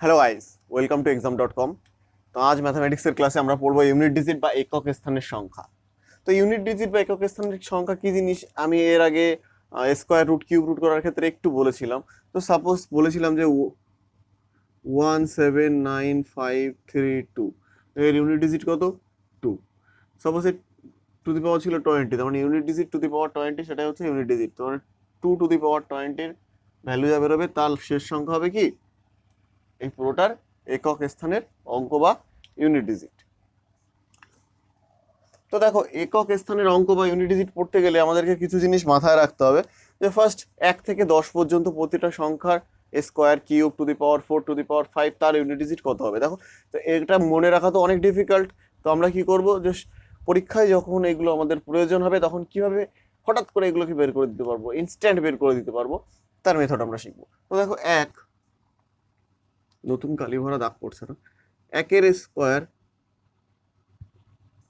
Hello guys, welcome to exam.com। তো আজ ম্যাথামেটিক্সের ক্লাসে আমরা পড়বো ইউনিট ডিজিট বা একক স্থানের সংখ্যা। তো ইউনিট ডিজিট বা একক স্থানের সংখ্যা কি জিনিস আমি এর আগে স্কোয়ার রুট কিউব রুট করার ক্ষেত্রে একটু বলেছিলাম। তো সাপোজ বলেছিলাম যে 179,532 এর ইউনিট ডিজিট কত? 2। সাপোজ এর টু দি পাওয়ার ছিল 20, তার মানে ইউনিট ডিজিট টু দি পাওয়ার 20, সেটাই হচ্ছে ইউনিট ডিজিট। তো মানে 2 টু দি পাওয়ার 20 ভ্যালু যা বেরোবে তার শেষ সংখ্যা হবে কি এই পুরোটার একক স্থানের অঙ্ক বা ইউনিট ডিজিট। তো দেখো, একক স্থানের অঙ্ক বা ইউনিট ডিজিট পড়তে গেলে আমাদেরকে কিছু জিনিস মাথায় রাখতে হবে। যে ফার্স্ট 1 থেকে 10 পর্যন্ত প্রতিটা সংখ্যার square cube to the power 4 to the power 5 তার ইউনিট ডিজিট কত হবে। দেখো, তো এটা মনে রাখা তো অনেক ডিফিকাল্ট। তো আমরা কি করব, যে পরীক্ষায় যখন এগুলো আমাদের প্রয়োজন হবে তখন কিভাবে হঠাৎ করে এগুলোকে বের করে দিতে পারবো, ইনস্ট্যান্ট বের করে দিতে পারবো, তার মেথড আমরা শিখবো। তো দেখো, নতুন কালি ভরা দাগ পড়ছে না, 1 স্কোয়ার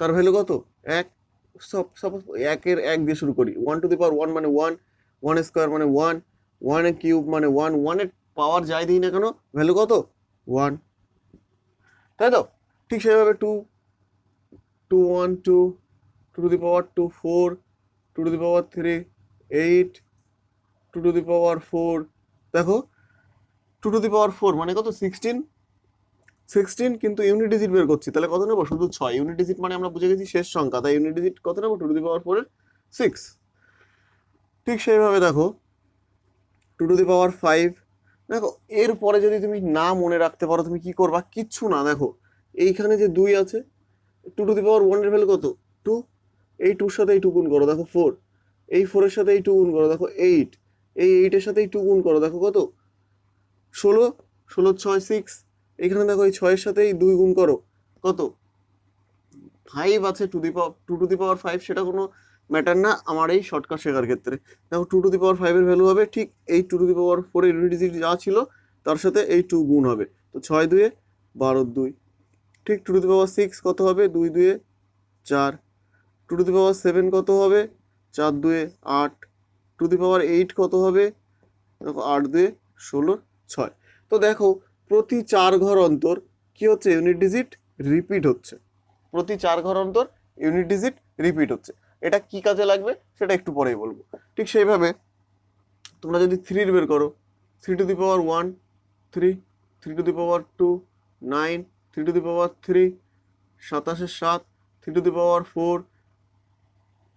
তার ভ্যালু কত? 1। সাপোজ 1 দিয়ে শুরু করি। 1 টু দি পাওয়ার 1 মানে 1, 1 স্কোয়ার মানে 1, 1 এর কিউব মানে 1, 1 এর পাওয়ার যাই দিই না কেন ভ্যালু কত? 1, তাই তো? ঠিক সেভাবে 2, 2 1 2, 2 to the power 2 4, 2 to the power 3 8, 2 to the power 4। দেখো, 2 টু দি পাওয়ার 4 মানে কত? 16, 16 কিন্তু ইউনিট ডিজিট বের করছি, তাহলে কত নেবো? শুধু 6। ইউনিট ডিজিট মানে আমরা বুঝে গেছি শেষ সংখ্যা, তাই ইউনিট ডিজিট কত নেবো? 2 টু দি পাওয়ার 4 এর 6। ঠিক সেইভাবে দেখো, 2 টু দি পাওয়ার 5। দেখো, এরপরে যদি তুমি না মনে রাখতে পারো তুমি কি করবা? কিচ্ছু না। দেখো, এইখানে যে 2 আছে, 2 টু দি পাওয়ার 1 এর ভ্যালু কত? 2। এই 2 এর সাথে এই 2 গুণ করো, দেখো 4। এই 4 এর সাথে এই 2 গুণ করো, দেখো 8। এই 8 এর সাথে এই 2 গুণ করো, দেখো কত? 16। 16 6 6। এখানে দেখো এই 6 এর সাথে এই 2 গুণ করো, কত? 5 আছে। 2 টু দি পাওয়ার 5 সেটা কোনো ম্যাটার না আমার এই শর্টকাট শেখার ক্ষেত্রে। দেখো, 2 টু দি পাওয়ার 5 এর ভ্যালু হবে ঠিক এই 2 টু দি পাওয়ার 4 এর ইউনিট ডিজিট যা ছিল তার সাথে এই 2 গুণ হবে। তো 6 2 12 2। ঠিক 2 টু দি পাওয়ার 6 কত হবে? 2 2 4। 2 টু দি পাওয়ার 7 কত হবে? 4 2 8। 2 টু দি পাওয়ার 8 কত হবে? দেখো, 8 2 16 6। তো দেখো, প্রতি 4 ঘর অন্তর কি হচ্ছে? ইউনিট ডিজিট রিপিট হচ্ছে। প্রতি 4 ঘর অন্তর ইউনিট ডিজিট রিপিট হচ্ছে। এটা কি কাজে লাগবে সেটা একটু পরেই বলবো। ঠিক সেইভাবে তোমরা যদি 3 বের করো, 3 to the power 1 3, 3 to the power 2 9, 3 to the power 3 27 7, 3 to the power 4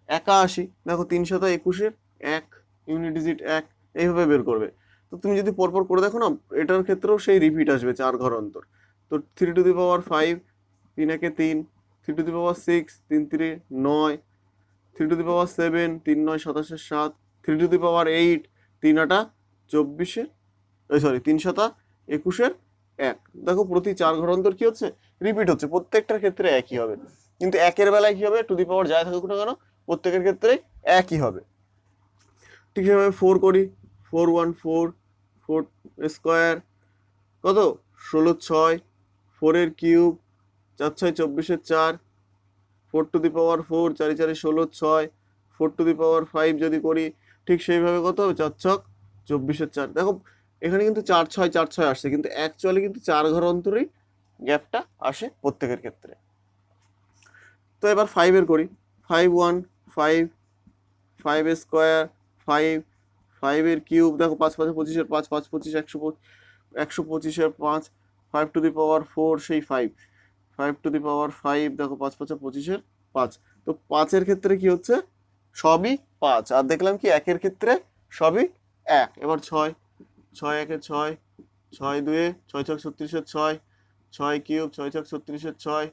81। দেখো, 3 7 21 1, ইউনিট ডিজিট 1। এইভাবে বের করবে। তো তুমি যদি পরপর করে দেখো না, এটার ক্ষেত্রেও সেই রিপিট আসবে 4 ঘর অন্তর। তো 3 to the power 5 3 1 3, 3 to the power 6 3 3 9, 3 to the power 7 3 9 27 7, 3 to the power 8 3 8 24, sorry 3 7 21 1। দেখো, প্রতি 4 ঘর অন্তর কি হচ্ছে? রিপিট হচ্ছে। প্রত্যেকটার ক্ষেত্রে একই হবে, কিন্তু একের বেলায় কি হবে? টু দি পাওয়ার যাই থাকুক না কেন প্রত্যেকের ক্ষেত্রে একই হবে। ঠিক সেভাবে 4 করি। 4 1 4, 4 স্কোয়ার কত? 16 6। 4 এর cube 4 6 24 4, 4 to the power 4 4 4 16 6। 4 to the power 5 যদি করি ঠিক সেইভাবে কত হবে? 4 ছক 24 4। দেখো, এখানে কিন্তু 4 6 4 6 আসছে, কিন্তু অ্যাকচুয়ালি কিন্তু 4 ঘর অন্তরেই গ্যাপটা আসে প্রত্যেকের ক্ষেত্রে। তো এবার 5 এর করি। 5 1 5, 5 স্কোয়ার 5, 5 এর কিউব দেখো 5 5 25 এর 5, 5 25 125 এর 5, 5 টু দি পাওয়ার 4 সেই 5, 5 টু দি পাওয়ার 5 দেখো 5 5 25 এর 5। তো 5 এর ক্ষেত্রে কি হচ্ছে? সবই 5। আর দেখলাম কি একের ক্ষেত্রে সবই 1। এবার 6, 6 1 6, 6 2 6 ছক 36 এর 6, 6 কিউব 6 ছক 36 এর 6,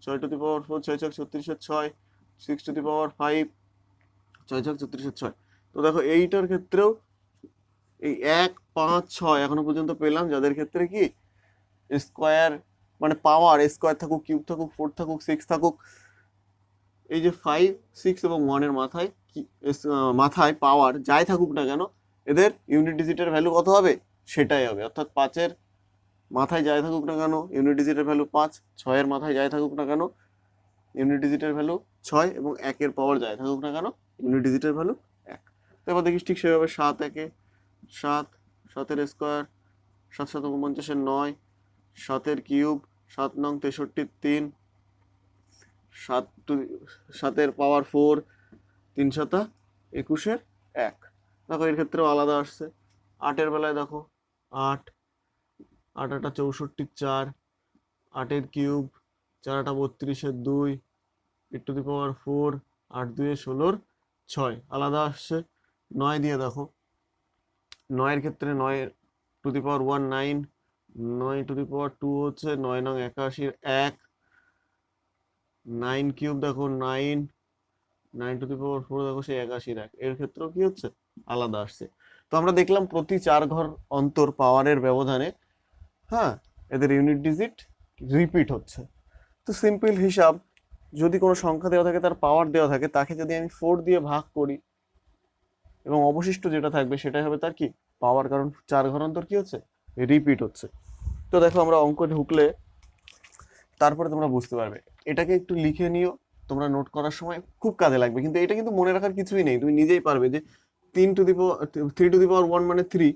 6 টু দি পাওয়ার 4 6 ছক 36 এর 6, 6 টু দি পাওয়ার 5 6 ছক 36 এর 6। তো দেখো, এইটার ক্ষেত্রেও এই 1 5 6 এখনো পর্যন্ত পেলাম, যাদের ক্ষেত্রে কি স্কোয়ার মানে পাওয়ার স্কোয়ার থাকুক কিউব থাকুক 4 থাকুক 6 থাকুক, এই যে 5 6 এবং 1 এর মাথায় কি মাথায় পাওয়ার যাই থাকুক না কেন এদের ইউনিট ডিজিটের ভ্যালু কত হবে? সেটাই হবে। অর্থাৎ 5 এর মাথায় যাই থাকুক না কেন ইউনিট ডিজিটের ভ্যালু 5, 6 এর মাথায় যাই থাকুক না কেন ইউনিট ডিজিটের ভ্যালু 6, এবং 1 এর পাওয়ার যাই থাকুক না কেন ইউনিট ডিজিটের ভ্যালু 1। তো এবার দেখিস ঠিক সেভাবে 7 1 7, 7 এর স্কোয়ার 7 7 49 এর 9, 7 কিউব 7 নং 63 3 7 পাওয়ার 4 3 7 21 1। দেখো এর ক্ষেত্রেও আলাদা আসছে। 8 বেলায় দেখো 8 8 8 64 4 8 কিউব 4 8 32 2 e⁴ 8 2 16 6 আলাদা আসছে। 9 দিয়ে দেখো 9 ক্ষেত্রে 9 two the power 1 9 9 two the power 2 হচ্ছে 9 নং 81 1 9 কিউব দেখো 9 9 টু দি পাওয়ার 4 দেখো সেই 81 1। এর ক্ষেত্রেও কি হচ্ছে আলাদা আসছে। তো আমরা দেখলাম প্রতি 4 ঘর অন্তর পাওয়ারের ব্যবধানে হ্যাঁ এদের ইউনিট ডিজিট রিপিট হচ্ছে। তো সিম্পল হিসাব, যদি কোনো সংখ্যা দেওয়া থাকে তার পাওয়ার দেওয়া থাকে, তাকে যদি আমি 4 দিয়ে ভাগ করি এবং অবশিষ্ট যেটা থাকবে সেটাই হবে তার কি পাওয়ার, কারণ 4 ঘর অন্তর কি হচ্ছে রিপিট হচ্ছে। তো দেখো আমরা অঙ্ক ঢুকলে তারপরে তোমরা বুঝতে পারবে। এটাকে একটু লিখে নিও, তোমরা নোট করার সময় খুব কাজে লাগবে। কিন্তু এটা কিন্তু মনে রাখার কিছুই নেই, তুমি নিজেই পারবে যে 3 to the power 3 to the power 1 মানে 3,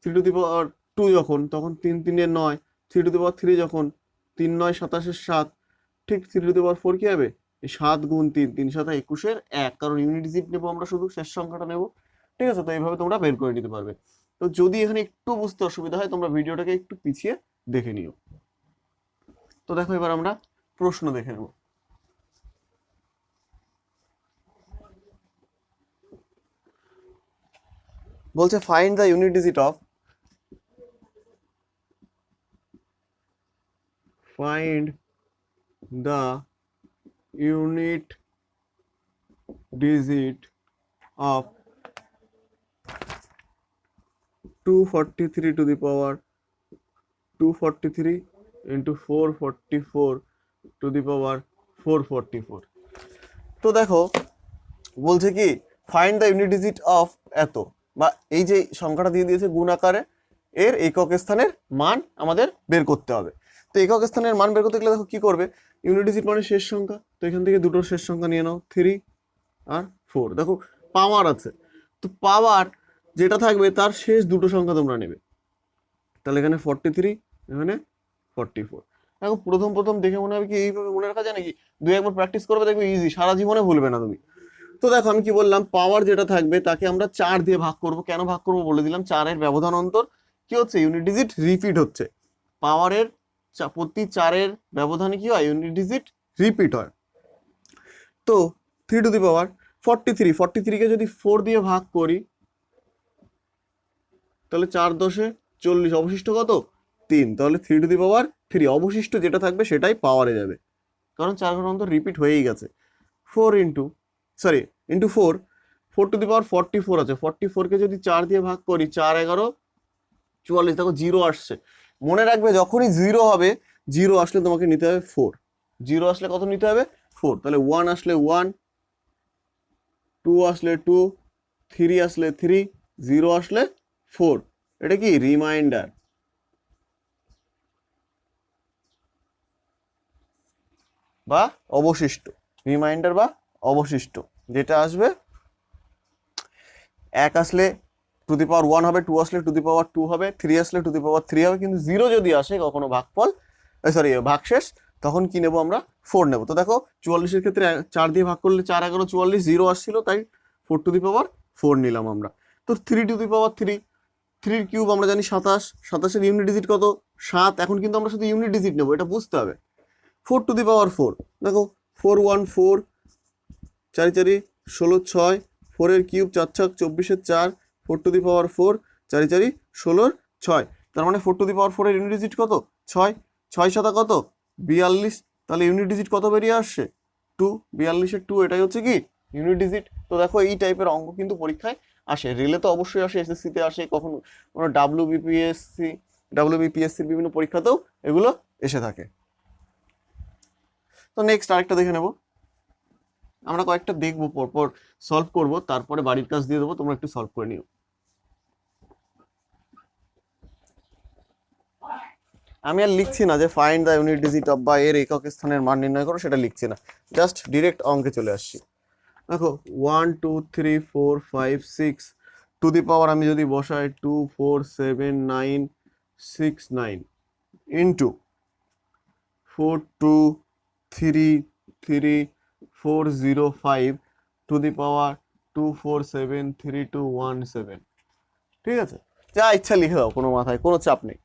3 টু দি পাওয়ার 2 যখন তখন 3 3 এর 9, 3 টু দি পাওয়ার 3 যখন 3 9 27 7, ঠিক 3 টু দি পাওয়ার 4 কি হবে 7 গুণ 3 3 7 21 1, কারণ ইউনিট ডিজিট নেবো আমরা, শুধু শেষ সংখ্যাটা নেবো। ঠিক আছে, তো এইভাবে তোমরা বের করে নিতে পারবে। তো যদি এখানে একটু বুঝতে অসুবিধা হয় তোমরা ভিডিওটাকে একটু পিছিয়ে দেখে নিও। তো দেখো এবার আমরা প্রশ্ন দেখে নেব। বলছে find the unit digit of find the unit digit of 243 to the power 243 into 444 to the power 444। তো দেখো বলছে কি find the unit digit of এত, বা এই যে সংখ্যাটা দিয়ে দিয়েছে গুণ আকারে, এর একক স্থানের মান আমাদের বের করতে হবে। তো একক স্থানের মান বের করতে গেলে দেখো কি করবে, ইউনিট ডিজিট মানে শেষ সংখ্যা, তো এখান থেকে দুটো শেষ সংখ্যা নিয়ে নাও 3 আর 4। দেখো পাওয়ার আছে, তো পাওয়ার যেটা থাকবে তার শেষ দুটো সংখ্যা তোমরা নেবে। তাহলে এখানে 43, এখানে 44। দেখো প্রথম প্রথম দেখে মনে হবে কি এইভাবে মনে রাখা যায় নাকি, দুই একবার প্র্যাকটিস করবে দেখবে ইজি, সারা জীবনে ভুলবে না তুমি। তো দেখো আমি কি বললাম, পাওয়ার যেটা থাকবে তাকে আমরা 4 দিয়ে ভাগ করব। কেন ভাগ করব বলে দিলাম, 4 এর ব্যবধান অন্তর কি হচ্ছে ইউনিট ডিজিট রিপিট হচ্ছে। পাওয়ারের প্রতি 4 এর ব্যবধানে কি হয় ইউনিট ডিজিট রিপিট হয়। তো 3 টু দি পাওয়ার 43, 43 কে যদি 4 দিয়ে ভাগ করি তাহলে 4 10 40, অবশিষ্ট কত 3, তাহলে 3 টু দি পাওয়ার 3, অবশিষ্ট যেটা থাকবে সেটাই পাওয়ারে যাবে, কারণ 4 ঘর অন্তর রিপিট হয়েই গেছে। 4 ইন্টু 4 4 টু দি পাওয়ার 44 আছে, 44 কে যদি 4 দিয়ে ভাগ করি 4 11 44, দেখো 0 আসছে। মনে রাখবে যখনই 0 হবে, 0 আসলে তোমাকে নিতে হবে 4, 0 আসলে কত নিতে হবে 4, তাহলে 1 আসলে 1, 2 আসলে 2, 3 আসলে 3, 0 আসলে 4। এটা কি রিমাইন্ডার বা অবশিষ্ট, রিমাইন্ডার বা অবশিষ্ট যেটা আসবে। 1 আসলে টু দি পাওয়ার 1 হবে, 2 আসলে টু দি পাওয়ার 2 হবে, 3 আসলে টু দি পাওয়ার 3 হবে। কিন্তু 0 যদি আসে কখনো ভাগফল ভাগশেষ, তখন কি নেব আমরা 4 নেব। তো দেখো 44 এর ক্ষেত্রে 4 দিয়ে ভাগ করলে 4 11 44, 0 আসছিল তাই 4 টু দি পাওয়ার 4 নিলাম আমরা। তো 3 টু দি পাওয়ার 3, 3 কিউব আমরা জানি 27, 27 এর ইউনিট ডিজিট কত 7। এখন কিন্তু আমরা শুধু ইউনিট ডিজিট নেব, এটা বুঝতে হবে। 4 টু দি পাওয়ার 4, দেখো 4 1 4, 4 4 16 6, 4 এর কিউব 4 6 24 এর 4, 4 টু দি পাওয়ার 4, 4 4 16 6। তার মানে 4 টু দি পাওয়ার 4 এর ইউনিট ডিজিট কত 6, 6 7 কত 42, তাহলে ইউনিট ডিজিট কত বেরিয়ে আসছে 2, 42 এর 2, এটাই হচ্ছে কি ইউনিট ডিজিট। তো দেখো এই টাইপের অঙ্ক কিন্তু পরীক্ষায় আসে, রেলে তো অবশ্যই আসে, এসএসসি তে আসে, কখনো কোনো ডাব্লিউবিপিএসসির বিভিন্ন পরীক্ষাতেও এগুলো এসে থাকে। তো নেক্সট আরেকটা দেখে নেব। আমরা কয়েকটা দেখবো পরপর সলভ করব, তারপরে বাড়ির কাজ দিয়ে দেবো, তোমরা একটু সলভ করে নিও। আমি আর লিখছি না যে find the unit digit of বা এর একক স্থানের মান নির্ণয় করো, সেটা লিখছি না, জাস্ট ডিরেক্ট অঙ্কে চলে আসছি। দেখো 1 2 3 4 5 6 টু দি পাওয়ার আমি যদি বসাই 2 4 7 9 6 9 ইন্টু 4233405 টু দি পাওয়ার 2473217। ঠিক আছে, যা ইচ্ছা লিখে দাও, কোনো মাথায় কোনো চাপ নেই।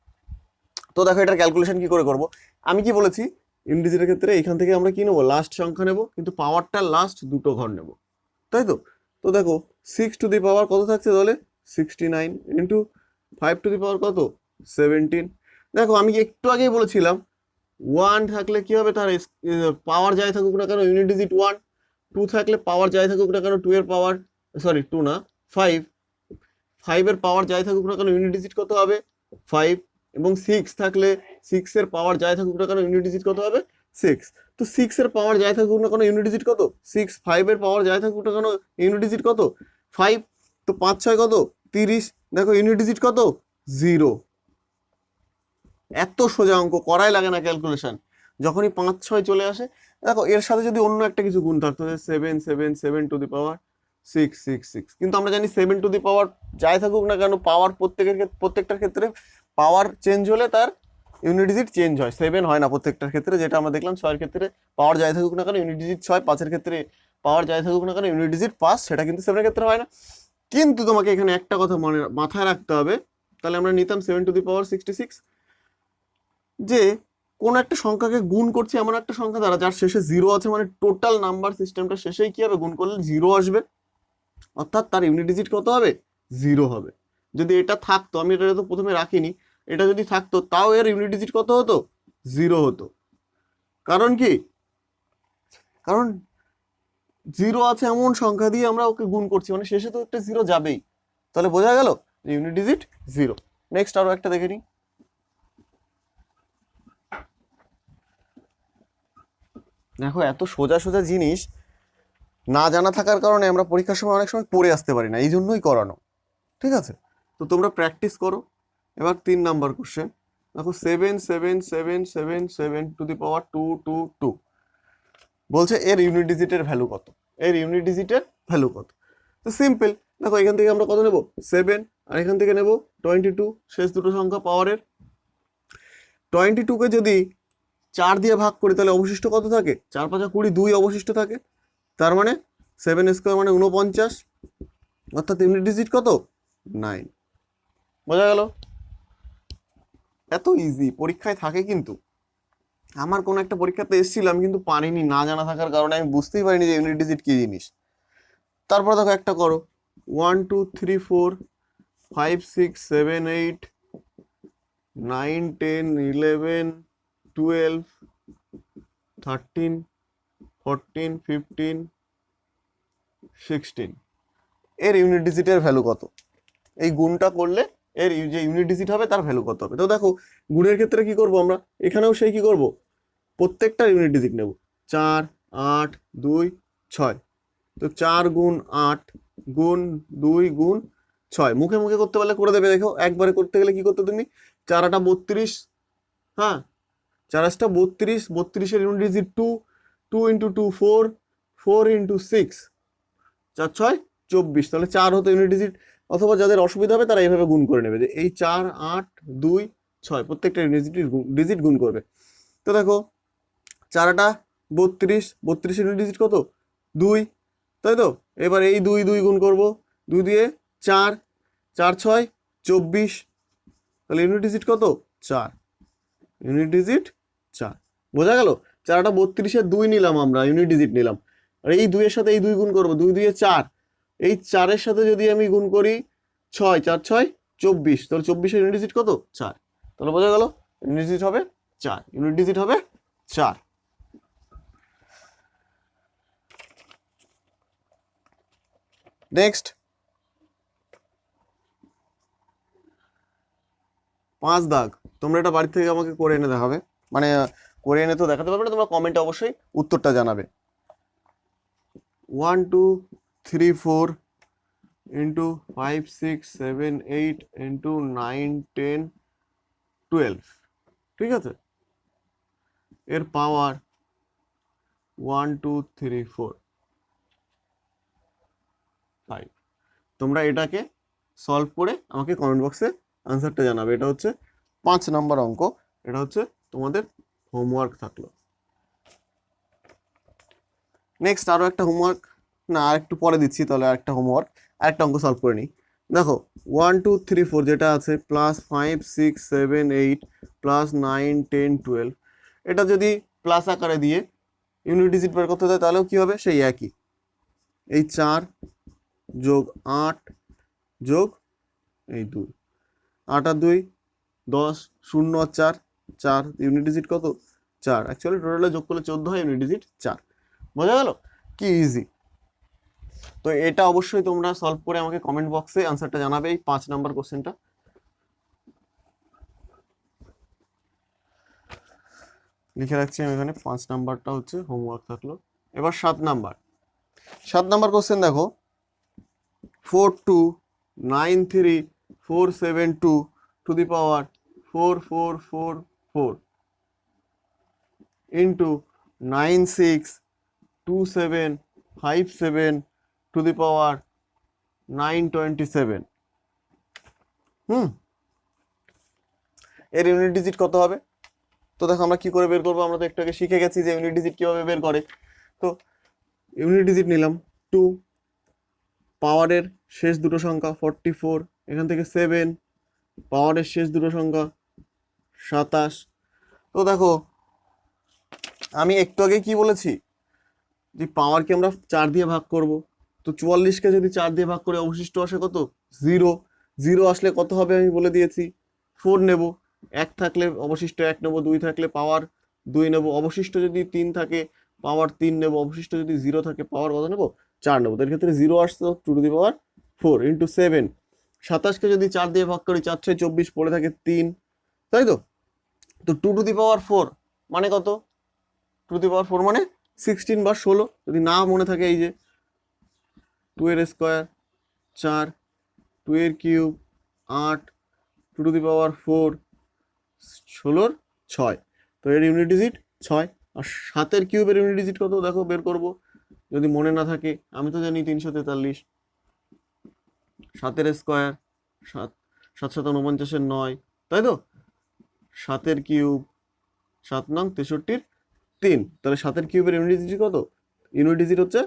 তো দেখো এটার ক্যালকুলেশন কি করে করব। আমি কি বলেছি, ইন্টিজারের ক্ষেত্রে এখান থেকে আমরা কি নেবো, লাস্ট সংখ্যা নেব, কিন্তু পাওয়ারটা লাস্ট দুটো ঘর নেব, তাই তো। তো দেখো 6 টু দি পাওয়ার কত থাকছে তাহলে 69 ইন্টু 5 টু দি পাওয়ার কত 17। দেখো আমি একটু আগেই বলেছিলাম 1 থাকলে কি হবে, তার পাওয়ার যাই থাকুক না কেন ইউনিট ডিজিট 1, 2 থাকলে পাওয়ার যাই থাকুক না কেন 2 এর পাওয়ার, সরি 2 না 5 এর পাওয়ার যাই থাকুক না কেন ইউনিট ডিজিট কত হবে 5, এবং 6 থাকলে 6 এর পাওয়ার যাই থাকুক না কেন ইউনিট ডিজিট কত হবে 6। তো 6 এর পাওয়ার যাই থাকুক না কেন ইউনিট ডিজিট কত 6, 5 এর পাওয়ার যাই থাকুক না কেন ইউনিট ডিজিট কত 5, তো 5 6 কত 30, দেখো ইউনিট ডিজিট কত 0। এত সোজা অঙ্ক, করাই লাগে না ক্যালকুলেশন। যখনই 5 6 চলে আসে, দেখো এর সাথে যদি অন্য একটা কিছু গুণ থাকতো 7 7 7 টু দি পাওয়ার 6 6 6, কিন্তু আমরা জানি 7 টু দি পাওয়ার যাই থাকুক না কেন পাওয়ার প্রত্যেকটার ক্ষেত্রে পাওয়ার চেঞ্জ হলে তার ইউনিট ডিজিট চেঞ্জ হয়, 7 হয় না প্রত্যেকটার ক্ষেত্রে, যেটা আমরা দেখলাম 6 এর ক্ষেত্রে পাওয়ার যাই থাকুক না কেন ইউনিট ডিজিট 6, 5 এর ক্ষেত্রে পাওয়ার যাই থাকুক না কেন ইউনিট ডিজিট 5, সেটা কিন্তু 7 এর ক্ষেত্রে হয় না। কিন্তু তোমাকে এখানে একটা কথা মাথায় রাখতে হবে, তাহলে আমরা নিতাম 7 টু দি পাওয়ার 66, যে কোন একটা সংখ্যাকে গুণ করছি এমন একটা সংখ্যা দ্বারা যার শেষে 0 আছে, মানে টোটাল নাম্বার সিস্টেমটা শেষেই কি হবে, গুণ করলে 0 আসবে, অর্থাৎ তার ইউনিট ডিজিট কত হবে 0 হবে। যদি এটা থাকতো, আমি এটা তো প্রথমে রাখিনি, এটা যদি থাকতো তাও এর ইউনিট ডিজিট কত হতো 0 হতো। কারণ কি, কারণ 0 আছে এমন সংখ্যা দিয়ে আমরা ওকে গুণ করছি, মানে শেষে তো একটা 0 যাবেই, তাহলে বোঝা গেল যে ইউনিট ডিজিট 0। নেক্সট আরো একটা দেখে নিই। দেখো এত সোজা সোজা জিনিস না জানা থাকার কারণে আমরা পরীক্ষার সময় অনেক সময় পড়ে আসতে পারি না, এই জন্যই করানো। ঠিক আছে, তো তোমরা প্র্যাকটিস করো। এবার 3 নাম্বার কোশ্চেন দেখো, 7 7 7 7 7 টু দি পাওয়ার 2 2 2 বলছে এর ইউনিট ডিজিটের ভ্যালু কত, এর ইউনিট ডিজিটের ভ্যালু কত। তো সিম্পল, দেখো এখান থেকে আমরা কত নেব 7, আর এখান থেকে নেব 22, শেষ দুটো সংখ্যা পাওয়ারের। 22কে যদি 4 দিয়ে ভাগ করি তাহলে অবশিষ্ট কত থাকে, 4 5 20, 2 অবশিষ্ট থাকে, তার মানে 7 স্কোয়ার মানে 49, অর্থাৎ ইউনিট ডিজিট কত 9। বোঝা গেল, এত ইজি, পরীক্ষায় থাকে কিন্তু। আমার কোনো একটা পরীক্ষাতে এসেছিলাম কিন্তু পারিনি, না জানা থাকার কারণে আমি বুঝতেই পারিনি যে ইউনিট ডিজিট কি জিনিস। তারপর দেখো একটা করো, 1 2 3 4 5 6 7 8 9 10 11 12 13 14 15 16, এর ইউনিট ডিজিটের ভ্যালু কত। এই গুণটা করলে এর যে ইউনিট ডিজিট হবে তার ভ্যালু কত হবে। তো দেখো গুণের ক্ষেত্রে কি করব আমরা, এখানেও সেই কি করব, প্রত্যেকটা ইউনিট ডিজিট নেব, 4 8 2 6, তো 4 গুণ 8 গুণ 2 গুণ 6, মুখে মুখে করতে পারলে করে দেবে। দেখো একবারে করতে গেলে কি করতে তুমি, 4 8 32, হ্যাঁ 4 8 32, 32 এর ইউনিট ডিজিট 2, 2 ইন্টু 2 4, 4 ইন্টু 6 4 6 24, তাহলে 4 হতো ইউনিট ডিজিট। অথবা যাদের অসুবিধা হবে তারা এইভাবে গুণ করে নেবে, যে এই 4 8 2 6 প্রত্যেকটা ইউনিট ডিজিট গুণ করবে। তো দেখো 4 8 32, 32 ইউনিট ডিজিট কত 2, তাই তো। এবার এই 2 2 গুণ করব, 2 দিয়ে 4, 4 6 24, তাহলে ইউনিট ডিজিট কত 4, ইউনিট ডিজিট 4। বোঝা গেল, 4 8 32 এর 2 নিলাম আমরা, ইউনিট ডিজিট নিলাম, আর এই 2 এর সাথে এই 2 গুণ করব, 2 2 4, এই 4 এর সাথে যদি আমি গুণ করি 6, 4 6 24, তাহলে 24 এর ইউনিট ডিজিট কত 4, তাহলে বোঝা গেল ইউনিট ডিজিট হবে 4, ইউনিট ডিজিট হবে 4। নেক্সট 5 দাগ, তোমরা এটা বাড়ি থেকে আমাকে করে এনে দেখাবে, মানে করে এনে তো দেখাতে পারবে না, তোমরা কমেন্টে অবশ্যই উত্তরটা জানাবে। 1 2 3 4 ইন্টু 5 6 7 8 ইন্টু 9 10 12, ঠিক আছে, এর পাওয়ার 1 2 3 4 5। তোমরা এটাকে সলভ করে আমাকে কমেন্ট বক্সে আনসারটা জানাবে। এটা হচ্ছে 5 নাম্বার অঙ্ক, এটা হচ্ছে তোমাদের হোমওয়ার্ক থাকলো। নেক্সট আরো একটা হোমওয়ার্ক, না আর একটু পরে দিচ্ছি, তাহলে আরেকটা হোমওয়ার্ক, আরেকটা অঙ্ক সলভ করে নিই। দেখো 1 2 3 4 যেটা আছে +5 6 7 8 +9 10 12, এটা যদি প্লাস আকারে দিয়ে ইউনিট ডিজিট বের করতে হয় তাহলেও কি হবে, সেই একই, এই 4 যোগ 8 যোগ এই 2, 8 আর 2 10, 0 আর 4 4, ইউনিট ডিজিট কত 4, অ্যাকচুয়ালি টোটালে যোগ করলে 14 হয়, ইউনিট ডিজিট 4। বোঝা গেল কি ইজি। তো এটা অবশ্যই তোমরা সলভ করে আমাকে কমেন্ট বক্সে আনসারটা জানাবে, এই 5 নাম্বার কোশ্চেনটা। লিখে রাখছি আমি এখানে, 5 নাম্বারটা হচ্ছে হোমওয়ার্ক থাকলো। এবার 7 নাম্বার কোশ্চেন দেখো, 4 2 9 3 4 7 2 to the power 4 4 4 4 into 9 6 2 7 5 7 to the power 9 27। এর ইউনিট ডিজিট কত হবে? তো দেখো আমরা কি করে বের করবো, আমরা তো একটু আগে শিখে গেছি যে ইউনিট ডিজিট কিভাবে বের করে। তো ইউনিট ডিজিট নিলাম 2, পাওয়ারের শেষ দুটো সংখ্যা 44, এখান থেকে 7, পাওয়ারের শেষ দুটো সংখ্যা 27। তো দেখো আমি একটু আগে কি বলেছি, যে পাওয়ারকে আমরা 4 দিয়ে ভাগ করব। তো 44কে যদি 4 দিয়ে ভাগ করে অবশিষ্ট আসে কত, 0। 0 আসলে কত হবে আমি বলে দিয়েছি, 4 নেব। 1 থাকলে অবশিষ্ট 1 নেব, 2 থাকলে পাওয়ার 2 নেব, অবশিষ্ট যদি 3 থাকে পাওয়ার 3 নেব, অবশিষ্ট যদি 0 থাকে পাওয়ার কত নেব, 4 নেব। এর ক্ষেত্রে 0 আসছে 2 টু দি পাওয়ার 4 ইন্টু 7। 27কে যদি 4 দিয়ে ভাগ করি 4 6 24, পড়ে থাকে 3, তাই তো। তো 2 টু দি পাওয়ার 4 মানে কত, 2 টু দি পাওয়ার 4 মানে 16 বা 16। যদি না মনে থাকে, এই যে 2 এর স্কোয়ার 4, 2 এর কিউব 8, 2 টু দি পাওয়ার 4 16 6। তো এর ইউনিট ডিজিট 6। আর 7 এর কিউবের ইউনিট ডিজিট কত দেখো বের করব, যদি মনে না থাকে। আমি তো জানি 343। 7 এর স্কোয়ার 7, 7 7 49 9, তাই তো। 7 এর কিউব 7 নং 63 3, তাহলে 7 এর কিউবের ইউনিট ডিজিট কত, ইউনিট ডিজিট হচ্ছে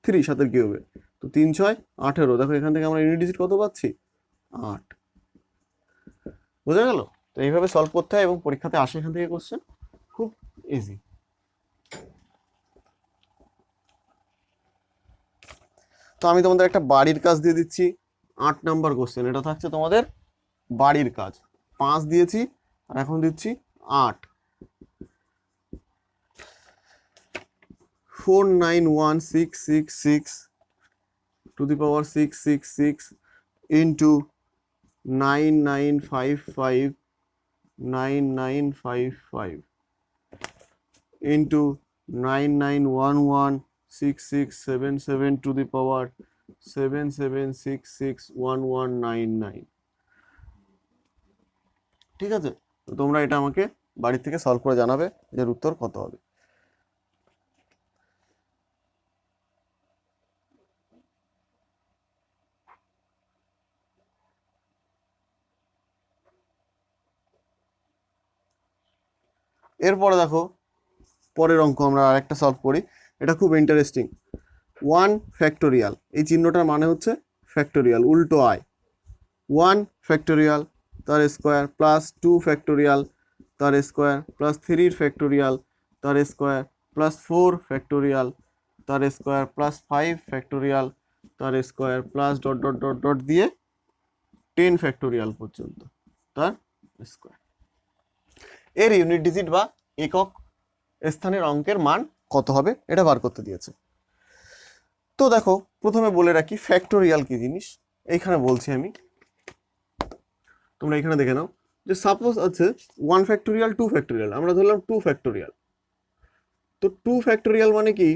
3 7 এর কিউবে। তো 3 6 18, দেখো এখান থেকে আমরা ইউনিট ডিজিট কত পাচ্ছি, 8। বোঝা গেল? তো এইভাবে সলভ করতে হয় এবং পরীক্ষাতে আসে এখান থেকে কোশ্চেন, খুব ইজি। তো আমি তোমাদের একটা বাড়ির কাজ দিয়ে দিচ্ছি, 8 নাম্বার কোশ্চেন। এটা থাকছে তোমাদের বাড়ির কাজ। 5 দিয়েছি আর এখন দিচ্ছি 8। 491666 to the power 666 into 9955 9955 into 99116677 to the power 77661199। ঠিক আছে, তো তোমরা এটা আমাকে বাড়ি থেকে সলভ করে জানাবে এর উত্তর কত হবে। এরপরে দেখো পরের অঙ্ক আমরা আরেকটা সলভ করি, এটা খুব ইন্টারেস্টিং। 1 ফ্যাক্টোরিয়াল, এই চিহ্নটার মানে হচ্ছে ফ্যাক্টোরিয়াল, উল্টো আয়। 1 ফ্যাক্টোরিয়াল তার স্কোয়ার প্লাস 2 ফ্যাক্টোরিয়াল তার স্কোয়ার প্লাস 3 ফ্যাক্টোরিয়াল তার স্কোয়ার প্লাস 4 ফ্যাক্টোরিয়াল তার স্কোয়ার প্লাস 5 ফ্যাক্টোরিয়াল তার square plus dot dot dot dot দিয়ে 10 ফ্যাক্টোরিয়াল পর্যন্ত তার স্কোয়ার। এর ইউনিট ডিজিট বা একক স্থানের অঙ্কের মান কত হবে এটা বার করতে দিয়েছে। তো দেখো প্রথমে বলে রাখি ফ্যাক্টোরিয়াল কি জিনিস, এইখানে বলছি আমি, তোমরা এখানে দেখে নাও। যে সাপোজ আছে 1 ফ্যাক্টোরিয়াল 2 ফ্যাক্টোরিয়াল, আমরা ধরলাম 2 ফ্যাক্টোরিয়াল। তো 2 ফ্যাক্টোরিয়াল মানে কি,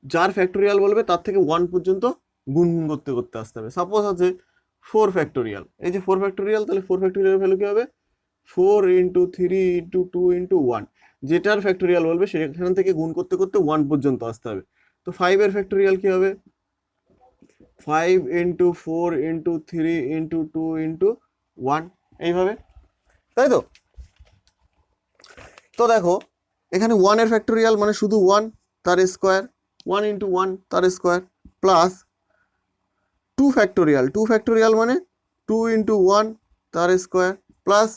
যার ফ্যাক্টোরিয়াল বলবে তার থেকে 1 পর্যন্ত গুণ গুণ করতে করতে আসতে হবে। সাপোজ আছে 4 ফ্যাক্টোরিয়াল, এই যে 4 ফ্যাক্টোরিয়াল, তাহলে 4 ফ্যাক্টোরিয়াল ভ্যালু কি হবে, 4 ইন্টু 3 ইন্টু 2 ইন্টু 1। যেটার ফ্যাক্টোরিয়াল বলবে সেখান থেকে গুণ করতে করতে 1 পর্যন্ত আসতে হবে। তো 5 এর ফ্যাক্টোরিয়াল কি হবে, 5 ইন্টু 4 ইন্টু 3 ইন্টু 2 ইন্টু 1, এইভাবে, তাই তো। তো দেখো এখানে 1 এর ফ্যাক্টোরিয়াল মানে শুধু 1 তার স্কোয়ার, 1 ইন্টু 1 তার স্কোয়ার, প্লাস 2 ফ্যাক্টোরিয়াল মানে 2 ইন্টু 1 তার square, plus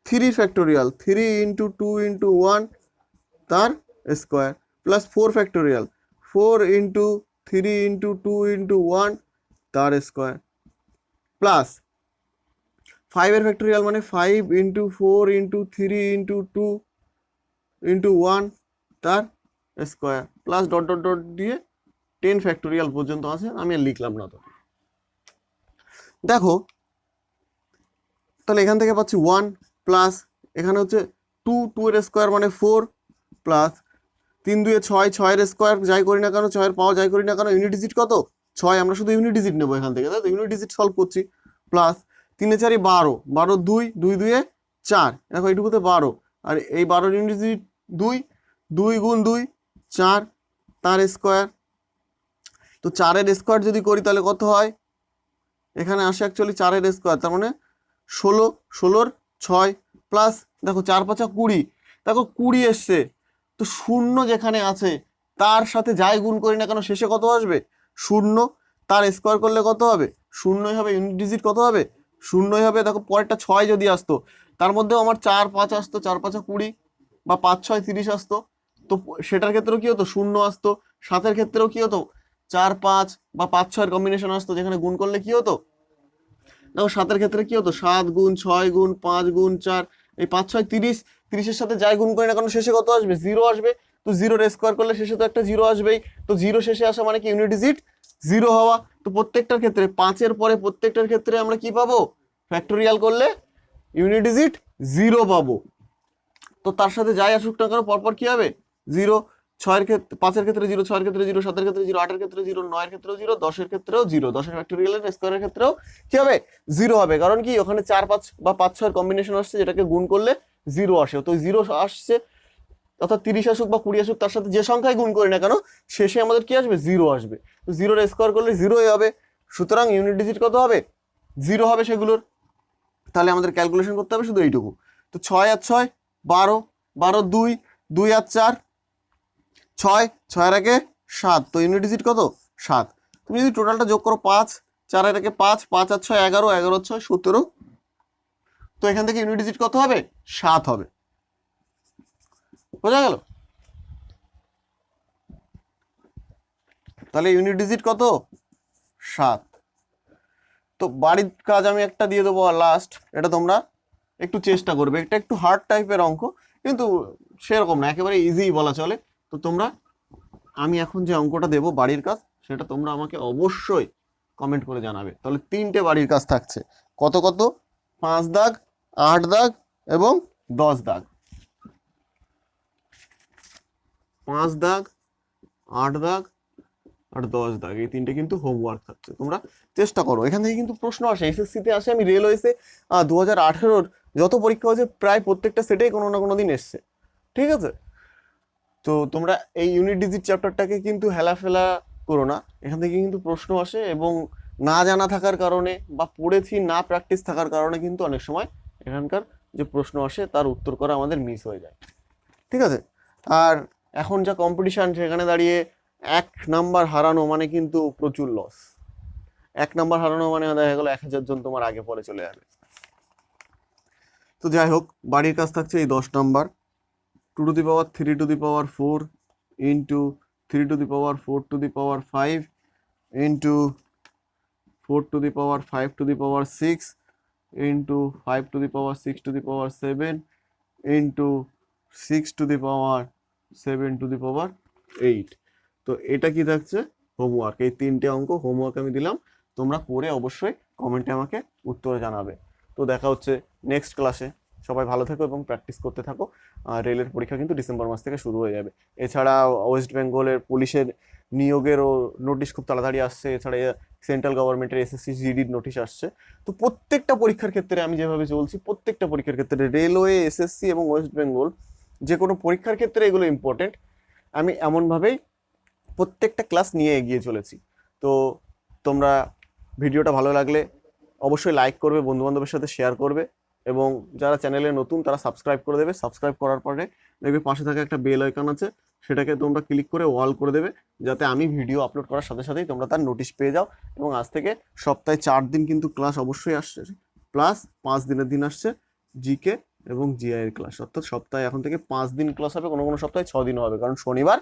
3 factorial 3 into 2 into 1 তার square, plus 4 factorial 4 into 3 into 2 into 1 তার স্কোয়ার, প্লাস 5 এর ফ্যাক্টোরিয়াল মানে 5 ইন্টু 4 ইন্টু 3 ইন্টু 2 ইন্টু 1 তার square, plus dot dot dot দিয়ে 10 ফ্যাক্টোরিয়াল পর্যন্ত আছে, আমি আর লিখলাম না। তো দেখো তাহলে এখান থেকে পাচ্ছি 1 প্লাস এখানে হচ্ছে 2 এর স্কোয়ার মানে 4 প্লাস 3 2 6 6 এর স্কোয়ার যাই করি না কেন, 6 এর পাওয়ার যাই করি না কেন, ইউনিট ডিজিট কত 6, আমরা শুধু ইউনিট ডিজিট নেবো এখান থেকে, তাই তো ইউনিট ডিজিট সলভ করছি, প্লাস 3 4 12 12 2 2 2 4, দেখো এইটুকুতে 12 আর এই 12 ইউনিট ডিজিট 2 2 গুণ 2 4 তার স্কোয়ার। তো 4 এর স্কোয়ার যদি করি তাহলে কত হয়, এখানে আসে অ্যাকচুয়ালি 4 এর স্কোয়ার তার মানে 16, 16 6 প্লাস দেখো 4 5 20, দেখো 20 এসছে, তো শূন্য যেখানে আছে তার সাথে যাই গুণ করি না কেন শেষে কত আসবে 0, তার স্কোয়ার করলে কত হবে 0ই হবে, ইউনিট ডিজিট কত হবে 0ই হবে। দেখো পরেরটা 6 যদি আসতো তার মধ্যেও আমার 4 5 আসতো, 4 5 20 বা 5 6 30 আসতো, তো সেটার ক্ষেত্রেও কি হতো 0 আসতো, 7 ক্ষেত্রেও কি হতো 4 5 বা 5 6 কম্বিনেশন আসতো যেখানে গুণ করলে কি হতো, দেখো 7 ক্ষেত্রে কি হতো 7 গুণ 6 গুণ 5 গুণ 4, এই 5 6 30, 30 সাথে যাই গুণ করি না কারণ শেষে কত আসবে 0 আসবে, তো 0 এর স্কোয়ার করলে শেষে তো একটা 0 আসবেই, তো 0 শেষে আসা মানে কি ইউনিট ডিজিট 0 হওয়া। তো প্রত্যেকটার ক্ষেত্রে 5 এর পরে প্রত্যেকটার ক্ষেত্রে আমরা কি পাবো, ফ্যাক্টোরিয়াল করলে ইউনিট ডিজিট 0 পাবো। তো তার সাথে যাই আসুক না কেন পরপর কি হবে 0, 6 এর ক্ষেত্রে 5 এর ক্ষেত্রে 0, 6 এর ক্ষেত্রে 0, 7 এর ক্ষেত্রে 0, 8 এর ক্ষেত্রে 0, 9 এর ক্ষেত্রেও 0, 10 এর ক্ষেত্রেও 0, 10 এর ফ্যাক্টোরিয়ালের স্কোয়ারের ক্ষেত্রেও কি হবে 0 হবে, কারণ কি ওখানে 4 5 বা 5 6 এর কম্বিনেশন আসছে যেটাকে গুণ করলে 0 আসে, তো 0 আসছে অর্থাৎ 30 আসুক বা 20 আসুক তার সাথে যে সংখ্যায় গুণ করি না কেন শেষে আমাদের কি আসবে 0 আসবে, তো 0 এর স্কোয়ার করলে 0ই হবে, সুতরাং ইউনিট ডিজিট কত হবে 0 হবে সেগুলোর। তাহলে আমাদের ক্যালকুলেশন করতে হবে শুধু এইটুকু, তো 6 আর 6 12, 12 2 2 আর 4 6, 6 এর আগে 7, তো ইউনিট ডিজিট কত 7, তুমি যদি টোটালটা যোগ করো 5, 4 এর আগে 5, 5 আর 6 11, 11 6 17, তো এখান থেকে ইউনিট ডিজিট কত হবে 7 হবে, বোঝা গেল। তাহলে ইউনিট ডিজিট কত 7। তো বাড়ির কাজ আমি একটা দিয়ে দেবো লাস্ট, এটা তোমরা একটু চেষ্টা করবে, এটা একটু হার্ড টাইপের অঙ্ক কিন্তু সেরকম না, একেবারে ইজি বলা চলে। তো তোমরা আমি এখন যে অঙ্কটা দেবো বাড়ির কাজ সেটা তোমরা আমাকে অবশ্যই কমেন্ট করে জানাবে। তাহলে 3টে বাড়ির কাজ থাকছে, কত কত 5 দাগ 8 দাগ এবং 10 দাগ, 5 দাগ 8 দাগ আর 10 দাগ, এই 3টে কিন্তু হোমওয়ার্ক থাকছে, তোমরা চেষ্টা করো। এখান থেকে কিন্তু প্রশ্ন আসে, এসএসসিতে আসে, আমি রেলওয়েতে 2018-র যত পরীক্ষা হয়েছে প্রায় প্রত্যেকটা সেটেই কোনো না কোনো দিন এসছে, ঠিক আছে। তো তোমরা এই ইউনিট ডিজিট চ্যাপ্টারটাকে কিন্তু হেলাফেলা করো না, এখান থেকে কিন্তু প্রশ্ন আসে এবং না জানা থাকার কারণে বা পড়েছি না প্র্যাকটিস থাকার কারণে কিন্তু অনেক সময় এখানকার যে প্রশ্ন আসে তার উত্তর করা আমাদের মিস হয়ে যায়, ঠিক আছে। আর এখন যা কম্পিটিশান সেখানে দাঁড়িয়ে 1 নাম্বার হারানো মানে কিন্তু প্রচুর লস, 1 নাম্বার হারানো মানে দেখা গেলো 1000 জন তোমার আগে পরে চলে যাবে। তো যাই হোক বাড়ির কাজ থাকছে এই 10 number, 2 to the power 3 to the power 4 into 3 to the power 4 to the power 5 into 4 to the power 5 to the power 6 into 5 to the power 6 to the power 7 into 6 to the power 7 to the power 8। তো এটা কি থাকছে homework, এই 3টে অঙ্ক homework আমি দিলাম, তোমরা করে অবশ্যই কমেন্টে আমাকে উত্তর জানাবে। তো দেখা হচ্ছে নেক্সট ক্লাসে, সবাই ভালো থেকো এবং প্র্যাকটিস করতে থাকো। রেলের পরীক্ষা কিন্তু ডিসেম্বর মাস থেকে শুরু হয়ে যাবে। এছাড়া ওয়েস্ট বেঙ্গলের পুলিশের নিয়োগেরও নোটিশ খুব তাড়াতাড়ি আসছে, এছাড়া সেন্ট্রাল গভর্নমেন্টের এসএসসি জিডির নোটিশ আসছে। তো প্রত্যেকটা পরীক্ষার ক্ষেত্রে আমি যেভাবে চলছি, প্রত্যেকটা পরীক্ষার ক্ষেত্রে রেলওয়ে, এসএসসি এবং ওয়েস্ট বেঙ্গল যে কোনো পরীক্ষার ক্ষেত্রে এগুলো ইম্পর্টেন্ট, আমি এমনভাবেই প্রত্যেকটা ক্লাস নিয়ে এগিয়ে চলেছি। তো তোমরা ভিডিওটা ভালো লাগলে অবশ্যই লাইক করবে, বন্ধুবান্ধবের সাথে শেয়ার করবে এবং যারা চ্যানেলে নতুন তারা সাবস্ক্রাইব করে দেবে। সাবস্ক্রাইব করার পরে দেখবে পাশে থাকা একটা বেল আইকন আছে, সেটাকে তোমরা ক্লিক করে অল করে দেবে, যাতে আমি ভিডিও আপলোড করার সাথে সাথেই তোমরা তার নোটিশ পেয়ে যাও। এবং আজ থেকে সপ্তাহে 4 দিন কিন্তু ক্লাস অবশ্যই আসছে, প্লাস 5 দিনের দিন আসছে জিকে এবং জিআই এর ক্লাস। অর্থাৎ সপ্তাহে এখন থেকে 5 দিন ক্লাস হবে, কোনো কোনো সপ্তাহে 6 দিন হবে, কারণ শনিবার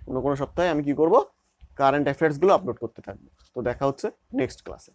কোনো কোনো সপ্তাহে আমি কি করব, কারেন্ট অ্যাফেয়ার্সগুলো আপলোড করতে থাকবো। তো দেখা হচ্ছে নেক্সট ক্লাসে।